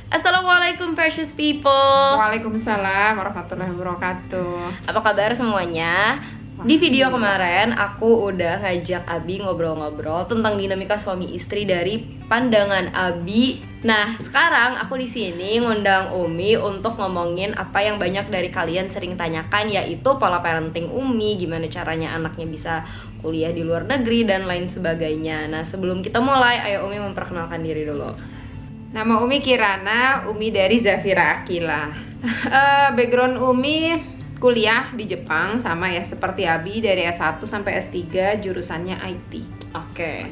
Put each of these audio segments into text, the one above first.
Assalamualaikum precious people. Waalaikumsalam warahmatullahi wabarakatuh. Apa kabar semuanya? Di video kemarin aku udah ngajak Abi ngobrol-ngobrol tentang dinamika suami istri dari pandangan Abi. Nah, sekarang aku di sini ngundang Umi untuk ngomongin apa yang banyak dari kalian sering tanyakan, yaitu pola parenting Umi, gimana caranya anaknya bisa kuliah di luar negeri dan lain sebagainya. Nah, sebelum kita mulai, ayo Umi memperkenalkan diri dulu. Nama Umi Kirana, Umi dari Zafira Akila. Background Umi kuliah di Jepang, sama ya seperti Abi, dari S1 sampai S3 jurusannya IT. Oke.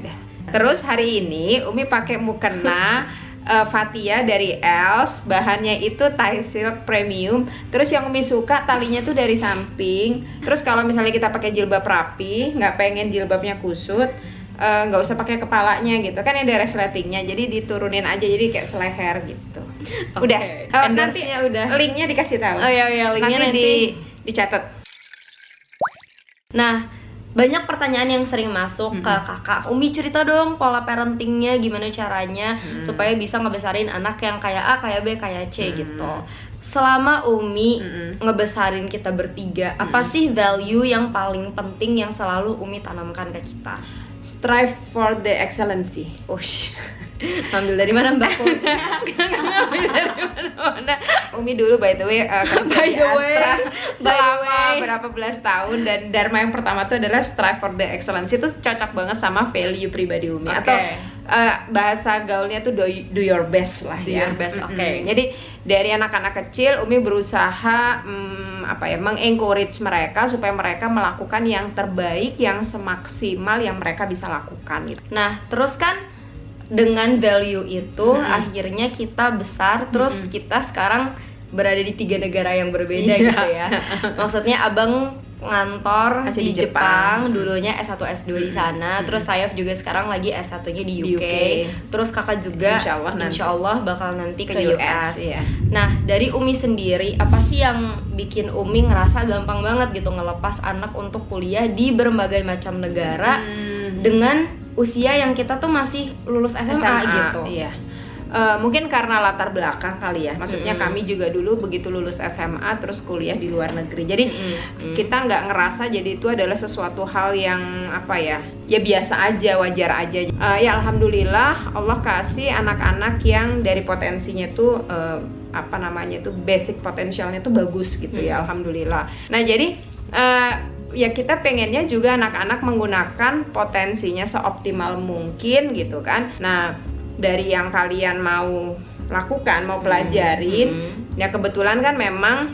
Terus hari ini Umi pakai mukena Fatia dari Els, bahannya itu tie silk premium. Terus yang Umi suka talinya tuh dari samping. Terus kalau misalnya kita pakai jilbab rapi, nggak pengen jilbabnya kusut, nggak usah pakai kepalanya gitu kan, ada resletingnya, jadi diturunin aja jadi kayak seleher gitu. Udah, nanti udah. linknya dikasih tahu. Oh iya, linknya nanti dicatat. Nah, banyak pertanyaan yang sering masuk ke kakak. Umi cerita dong pola parentingnya, gimana caranya supaya bisa ngebesarin anak yang kayak A, kayak B, kayak C gitu. Selama Umi ngebesarin kita bertiga, apa sih value yang paling penting yang selalu Umi tanamkan ke kita? Strive for the excellency. Ush, ambil dari mana Mbak Umi? Ngambil dari mana-mana. Umi dulu by the way kerja di Astra selama berapa belas tahun, dan dharma yang pertama itu adalah strive for the excellency. Itu cocok banget sama value pribadi Umi. Atau bahasa gaulnya tuh do your best lah. Do your best, oke. Jadi dari anak-anak kecil Umi berusaha mengencourage mereka supaya mereka melakukan yang terbaik, yang semaksimal yang mereka bisa lakukan gitu. Nah, terus kan dengan value itu akhirnya kita besar, terus kita sekarang berada di 3 negara yang berbeda gitu ya. Maksudnya abang ngantor masih di Jepang, dulunya S1 S2 di sana, terus Sayaf juga sekarang lagi S1-nya di UK. Terus kakak juga insya Allah bakal nanti ke US. Ya. Nah, dari Umi sendiri, apa sih yang bikin Umi ngerasa gampang banget gitu ngelepas anak untuk kuliah di berbagai macam negara dengan usia yang kita tuh masih lulus SMA gitu? Iya. Mungkin karena latar belakang kali ya. Maksudnya kami juga dulu begitu lulus SMA terus kuliah di luar negeri. Jadi kita nggak ngerasa jadi itu adalah sesuatu hal yang ya biasa aja, wajar aja. Ya alhamdulillah Allah kasih anak-anak yang dari potensinya tuh basic potensialnya tuh bagus gitu ya, alhamdulillah. Nah jadi ya kita pengennya juga anak-anak menggunakan potensinya seoptimal mungkin gitu kan. Nah dari yang kalian mau lakukan, mau pelajarin, ya kebetulan kan memang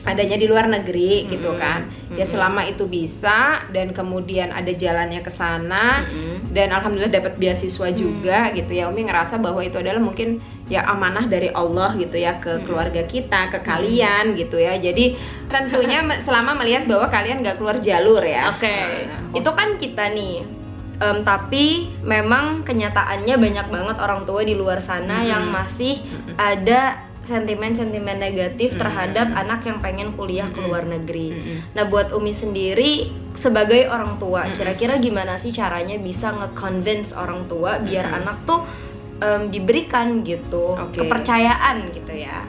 adanya di luar negeri gitu kan. Ya selama itu bisa dan kemudian ada jalannya ke sana dan alhamdulillah dapat beasiswa juga gitu ya. Umi ngerasa bahwa itu adalah mungkin ya amanah dari Allah gitu ya ke keluarga kita, ke kalian gitu ya. Jadi tentunya selama melihat bahwa kalian gak keluar jalur ya. Itu kan kita nih. Tapi memang kenyataannya banyak banget orang tua di luar sana yang masih ada sentimen-sentimen negatif terhadap anak yang pengen kuliah ke luar negeri. Nah, buat Umi sendiri sebagai orang tua, kira-kira gimana sih caranya bisa nge-convince orang tua biar anak tuh diberikan gitu kepercayaan gitu ya?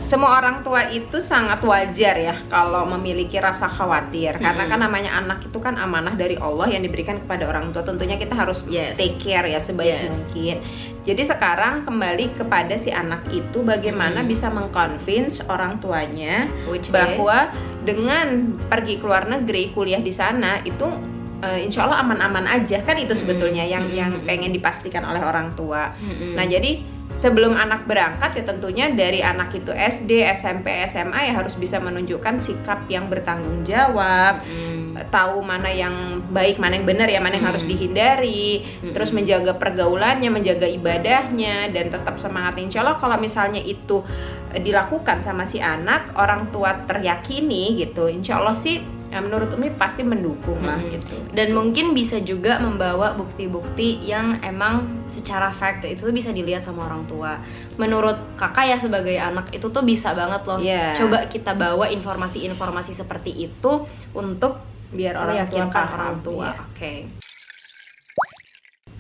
Semua orang tua itu sangat wajar ya kalau memiliki rasa khawatir, karena kan namanya anak itu kan amanah dari Allah yang diberikan kepada orang tua. Tentunya kita harus take care ya sebaik mungkin. Jadi sekarang kembali kepada si anak itu bagaimana bisa mengconvince orang tuanya bahwa dengan pergi ke luar negeri kuliah di sana itu insya Allah aman-aman aja kan, itu sebetulnya yang pengen dipastikan oleh orang tua. Nah jadi sebelum anak berangkat ya tentunya dari anak itu SD, SMP, SMA ya harus bisa menunjukkan sikap yang bertanggung jawab, tahu mana yang baik, mana yang benar ya, mana yang harus dihindari, terus menjaga pergaulannya, menjaga ibadahnya, dan tetap semangat. Insya Allah kalau misalnya itu dilakukan sama si anak, orang tua teryakini gitu, insya Allah sih ya menurut Umi pasti mendukung lah gitu. Dan mungkin bisa juga membawa bukti-bukti yang emang secara fact itu bisa dilihat sama orang tua. Menurut kakak ya sebagai anak itu tuh bisa banget loh. Coba kita bawa informasi-informasi seperti itu untuk biar orang tua paham. Oke.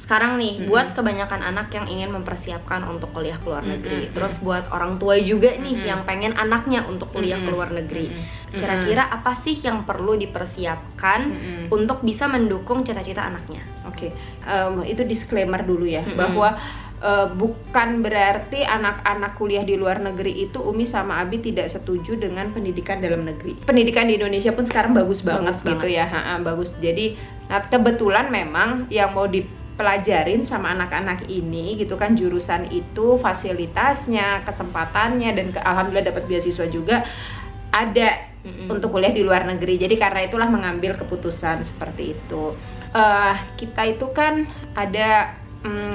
sekarang nih buat kebanyakan anak yang ingin mempersiapkan untuk kuliah ke luar negeri, terus buat orang tua juga nih yang pengen anaknya untuk kuliah ke luar negeri, kira-kira apa sih yang perlu dipersiapkan untuk bisa mendukung cita-cita anaknya? Oke, itu disclaimer dulu ya, bahwa bukan berarti anak-anak kuliah di luar negeri itu Umi sama Abi tidak setuju dengan pendidikan dalam negeri. Pendidikan di Indonesia pun sekarang bagus banget gitu ya, bagus. Jadi kebetulan memang yang mau dipelajarin sama anak-anak ini gitu kan, jurusan itu fasilitasnya, kesempatannya, dan alhamdulillah dapat beasiswa juga ada untuk kuliah di luar negeri. Jadi karena itulah mengambil keputusan seperti itu. Kita itu kan ada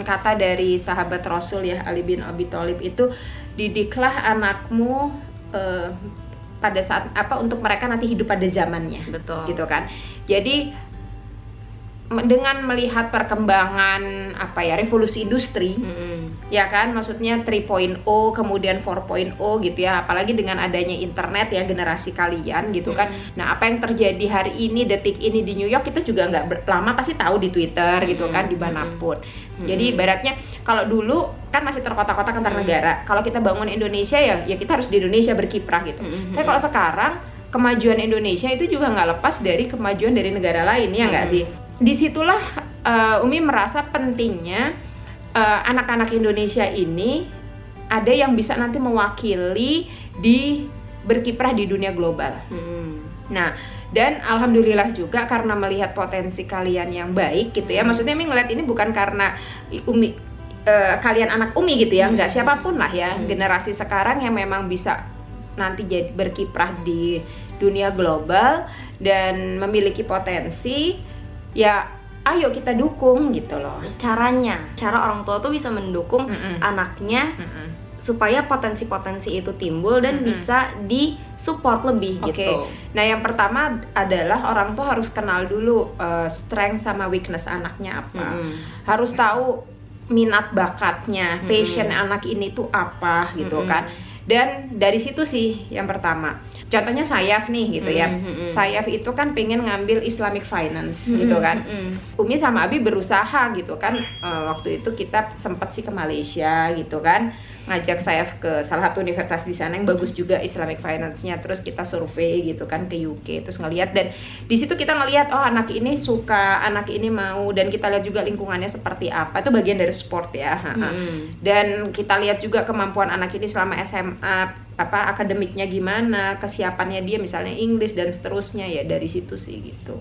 kata dari sahabat Rasul ya, Ali bin Abi Thalib itu, didiklah anakmu pada saat untuk mereka nanti hidup pada zamannya. Betul. Gitu kan. Jadi dengan melihat perkembangan revolusi industri, ya kan, maksudnya 3.0 kemudian 4.0 gitu ya, apalagi dengan adanya internet ya, generasi kalian gitu kan. Nah, apa yang terjadi hari ini, detik ini di New York, kita juga nggak lama pasti tahu di Twitter gitu kan, dimanapun. Jadi ibaratnya kalau dulu kan masih terkotak-kotak antar negara, kalau kita bangun Indonesia ya kita harus di Indonesia berkiprah gitu. Tapi kalau sekarang kemajuan Indonesia itu juga nggak lepas dari kemajuan dari negara lain, ya nggak sih? Disitulah Umi merasa pentingnya anak-anak Indonesia ini ada yang bisa nanti mewakili berkiprah di dunia global. Nah, dan alhamdulillah juga karena melihat potensi kalian yang baik gitu ya. Maksudnya Umi ngeliat ini bukan karena Umi kalian anak Umi gitu ya, nggak, siapapun lah ya, generasi sekarang yang memang bisa nanti jadi berkiprah di dunia global dan memiliki potensi, ya ayo kita dukung gitu loh. Cara orang tua tuh bisa mendukung anaknya supaya potensi-potensi itu timbul dan bisa disupport lebih gitu. Nah, yang pertama adalah orang tua harus kenal dulu strength sama weakness anaknya apa. Harus tahu minat bakatnya, passion anak ini tuh apa gitu kan. Dan dari situ sih yang pertama. Contohnya Sayaf nih gitu ya. Sayaf itu kan pengen ngambil Islamic Finance gitu kan. Umi sama Abi berusaha gitu kan. Waktu itu kita sempat sih ke Malaysia gitu kan, ngajak Sayaf ke salah satu universitas di sana yang bagus juga Islamic Finance-nya. Terus kita survei gitu kan ke UK, terus ngelihat, dan di situ kita ngelihat anak ini suka, anak ini mau, dan kita lihat juga lingkungannya seperti apa. Itu bagian dari sport ya. Dan kita lihat juga kemampuan anak ini selama SMA, akademiknya gimana, kesiapannya dia misalnya Inggris dan seterusnya, ya dari situ sih gitu.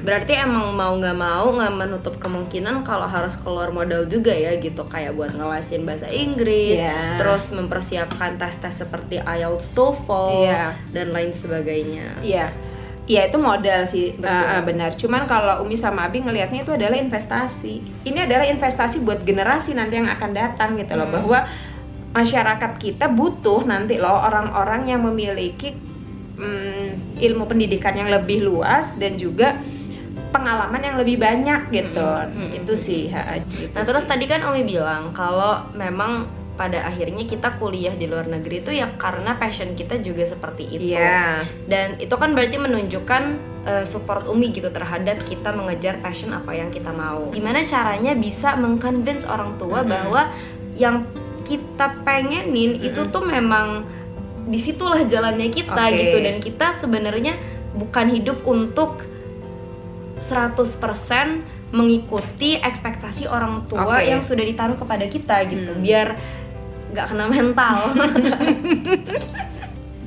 Berarti emang mau nggak menutup kemungkinan kalau harus keluar modal juga ya gitu, kayak buat ngelesin bahasa Inggris, terus mempersiapkan tes-tes seperti IELTS, TOEFL, dan lain sebagainya. Iya, itu modal sih, benar. Cuman kalau Umi sama Abi ngelihatnya itu adalah investasi. Ini adalah investasi buat generasi nanti yang akan datang gitu loh, bahwa masyarakat kita butuh nanti loh orang-orang yang memiliki ilmu pendidikan yang lebih luas dan juga pengalaman yang lebih banyak gitu. Itu sih. Nah, terus tadi kan Umi bilang kalau memang pada akhirnya kita kuliah di luar negeri itu ya karena passion kita juga seperti itu. Dan itu kan berarti menunjukkan support Umi gitu terhadap kita mengejar passion apa yang kita mau. Gimana caranya bisa mengconvince orang tua bahwa yang kita pengenin itu tuh memang disitulah jalannya kita gitu, dan kita sebenarnya bukan hidup untuk 100% mengikuti ekspektasi orang tua yang sudah ditaruh kepada kita gitu, biar nggak kena mental.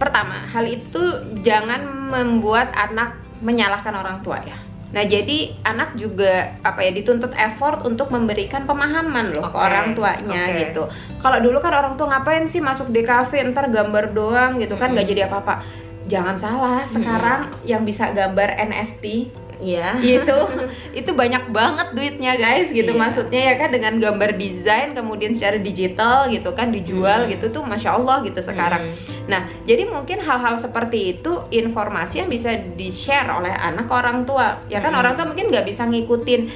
Pertama, hal itu jangan membuat anak menyalahkan orang tua ya. Nah, jadi anak juga dituntut effort untuk memberikan pemahaman loh ke orang tuanya gitu. Kalau dulu kan orang tua ngapain sih masuk DKV ntar gambar doang gitu kan, nggak jadi apa-apa. Jangan salah, sekarang yang bisa gambar NFT itu banyak banget duitnya guys gitu. Maksudnya ya kan, dengan gambar desain kemudian secara digital gitu kan dijual gitu tuh Masya Allah gitu sekarang. Nah, jadi mungkin hal-hal seperti itu informasi yang bisa di-share oleh anak ke orang tua ya kan. Orang tua mungkin nggak bisa ngikutin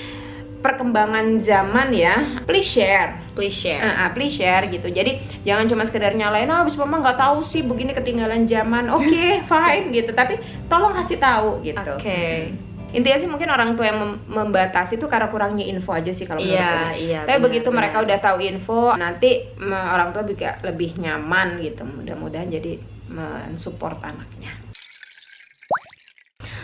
perkembangan zaman ya, please share gitu. Jadi jangan cuma sekedar nyalain, abis mama nggak tahu sih begini ketinggalan zaman. Fine gitu, tapi tolong kasih tahu gitu. Intinya sih mungkin orang tua yang membatasi itu karena kurangnya info aja sih kalau menurut Umi. Tapi begitu mereka udah tahu info, nanti orang tua juga lebih nyaman gitu. Mudah-mudahan jadi mensupport anaknya.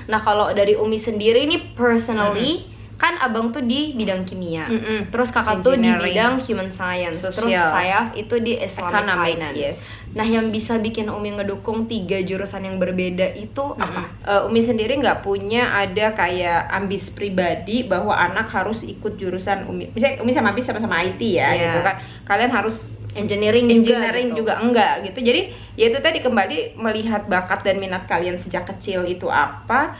Nah kalau dari Umi sendiri nih personally, kan abang tuh di bidang kimia, terus kakak tuh di bidang human science, terus saya itu di Islamic Finance. Yes. Nah yang bisa bikin Umi ngedukung 3 jurusan yang berbeda itu apa? Umi sendiri nggak punya ada kayak ambis pribadi bahwa anak harus ikut jurusan Umi. Misalnya Umi sama Abi sama-sama IT ya, gitu kan. Kalian harus engineering juga enggak gitu. Jadi ya itu tadi kembali melihat bakat dan minat kalian sejak kecil itu apa.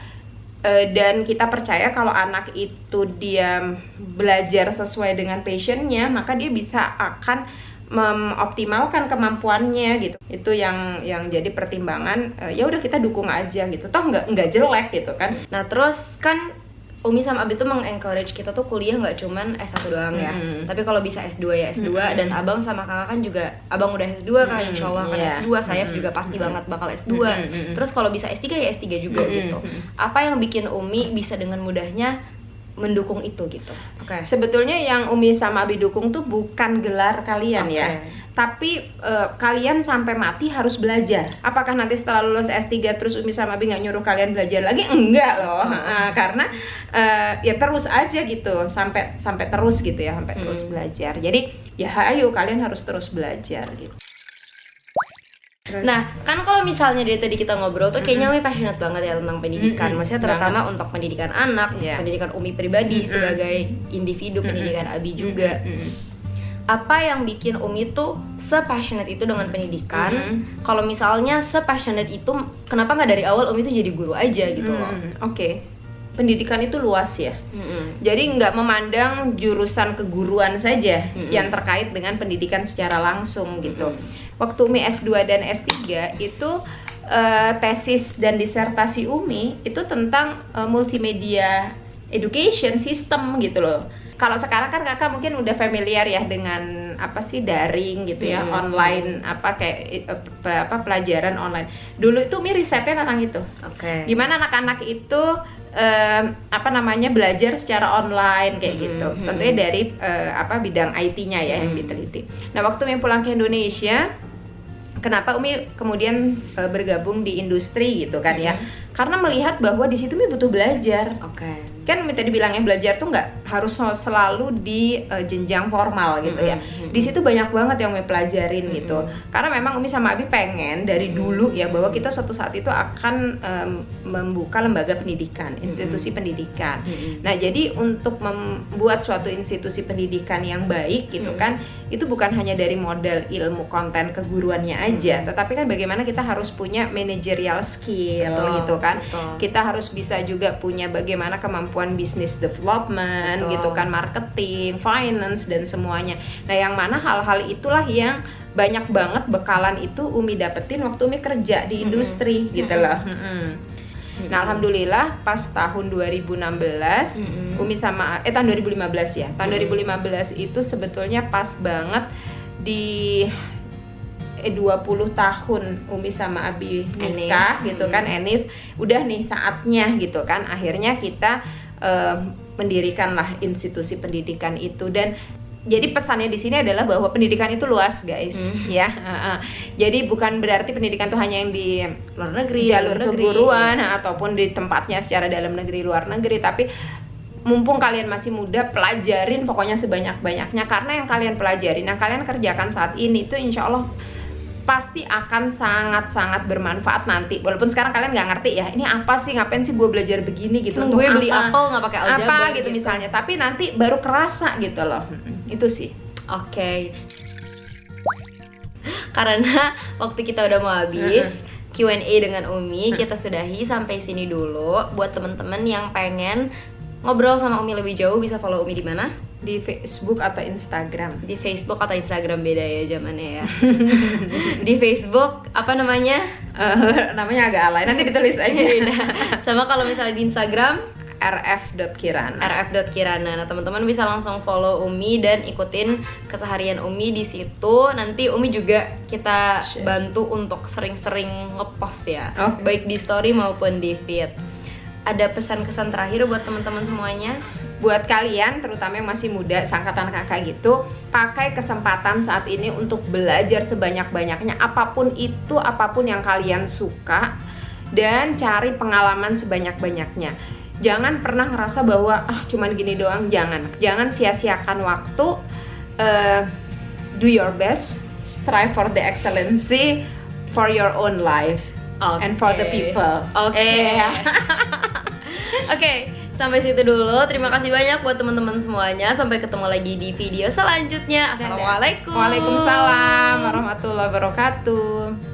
Dan kita percaya kalau anak itu dia belajar sesuai dengan passionnya, maka dia bisa akan mengoptimalkan kemampuannya gitu. Itu yang jadi pertimbangan. Ya udah kita dukung aja gitu. Toh nggak jelek gitu kan. Nah terus kan Umi sama Abi tuh mengencourage kita tuh kuliah nggak cuman S1 doang ya, tapi kalau bisa S2 ya S2, dan abang sama kakak kan juga, abang udah S2 kan insyaallah kan S2, saya juga pasti banget bakal S2, terus kalau bisa S3 ya S3 juga gitu. Apa yang bikin Umi bisa dengan mudahnya mendukung itu gitu? Sebetulnya yang Umi sama Abi dukung tuh bukan gelar kalian ya, tapi kalian sampai mati harus belajar. Apakah nanti setelah lulus S3 terus Umi sama Abi nggak nyuruh kalian belajar lagi? Enggak loh, karena ya terus aja gitu, sampai terus gitu ya, sampai terus belajar. Jadi ya ayo kalian harus terus belajar gitu. Nah, kan kalau misalnya dari tadi kita ngobrol tuh kayaknya Umi passionate banget ya tentang pendidikan. Maksudnya terutama untuk pendidikan anak, pendidikan Umi pribadi sebagai individu, pendidikan Abi juga. Apa yang bikin Umi tuh se-passionate itu dengan pendidikan? Kalau misalnya se-passionate itu, kenapa nggak dari awal Umi tuh jadi guru aja gitu loh? Pendidikan itu luas ya, jadi nggak memandang jurusan keguruan saja yang terkait dengan pendidikan secara langsung gitu. Waktu Umi S2 dan S3 itu tesis dan disertasi Umi itu tentang multimedia education system gitu loh. Kalau sekarang kan kakak mungkin udah familiar ya dengan apa sih daring gitu ya, online pelajaran online. Dulu itu Umi risetnya tentang itu. Gimana anak-anak itu belajar secara online kayak gitu. Tentunya dari bidang IT-nya ya yang diteliti. Nah, waktu Umi pulang ke Indonesia, kenapa Umi kemudian bergabung di industri gitu kan ya? Karena melihat bahwa di situ Umi butuh belajar. Kan Umi tadi bilangnya belajar tuh nggak harus selalu di jenjang formal gitu ya. Di situ banyak banget yang Umi pelajarin gitu. Karena memang Umi sama Abi pengen dari dulu ya bahwa kita suatu saat itu akan membuka lembaga pendidikan, institusi pendidikan. Nah, jadi untuk membuat suatu institusi pendidikan yang baik gitu kan, itu bukan hanya dari modal ilmu konten keguruannya aja, tetapi kan bagaimana kita harus punya managerial skill gitu kan. Kita harus bisa juga punya bagaimana kemampuan business development gitu kan, marketing, finance dan semuanya. Nah, yang mana hal-hal itulah yang banyak banget bekalan itu Umi dapetin waktu Umi kerja di industri gitu loh. Nah, alhamdulillah pas tahun 2016 Umi sama tahun 2015 ya. Tahun 2015 itu sebetulnya pas banget di 20 tahun Umi sama Abi nikah gitu kan, Enif udah nih saatnya gitu kan, akhirnya kita mendirikanlah institusi pendidikan itu. Dan jadi pesannya di sini adalah bahwa pendidikan itu luas guys, ya. Jadi bukan berarti pendidikan itu hanya yang di luar negeri, jalur keguruan ataupun di tempatnya secara dalam negeri luar negeri, tapi mumpung kalian masih muda, pelajarin pokoknya sebanyak-banyaknya, karena yang kalian pelajarin, yang kalian kerjakan saat ini itu insya Allah pasti akan sangat-sangat bermanfaat nanti. Walaupun sekarang kalian nggak ngerti ya, ini apa sih, ngapain sih gue belajar begini gitu, gue beli apel nggak pakai aljabar gitu misalnya, tapi nanti baru kerasa gitu loh. Itu sih. Karena waktu kita udah mau habis, Q&A dengan Umi kita sudahi sampai sini dulu. Buat teman-teman yang pengen ngobrol sama Umi lebih jauh, bisa follow Umi di mana? Di Facebook atau Instagram. Di Facebook atau Instagram beda ya zamannya ya. Di Facebook apa namanya? Namanya agak alay, nanti ditulis aja. Sama kalau misalnya di Instagram rf.kirana. Nah, teman-teman bisa langsung follow Umi dan ikutin keseharian Umi di situ. Nanti Umi juga kita bantu untuk sering-sering ngepost ya, baik di story maupun di feed. ada pesan-kesan terakhir buat teman-teman semuanya? Buat kalian terutama yang masih muda, seangkatan kakak gitu, pakai kesempatan saat ini untuk belajar sebanyak-banyaknya, apapun itu, apapun yang kalian suka, dan cari pengalaman sebanyak-banyaknya. Jangan pernah ngerasa bahwa cuman gini doang, jangan sia-siakan waktu. Do your best, strive for the excellency for your own life and for the people. Oke, sampai situ dulu. Terima kasih banyak buat teman-teman semuanya. Sampai ketemu lagi di video selanjutnya. Assalamualaikum. Waalaikumsalam warahmatullahi wabarakatuh.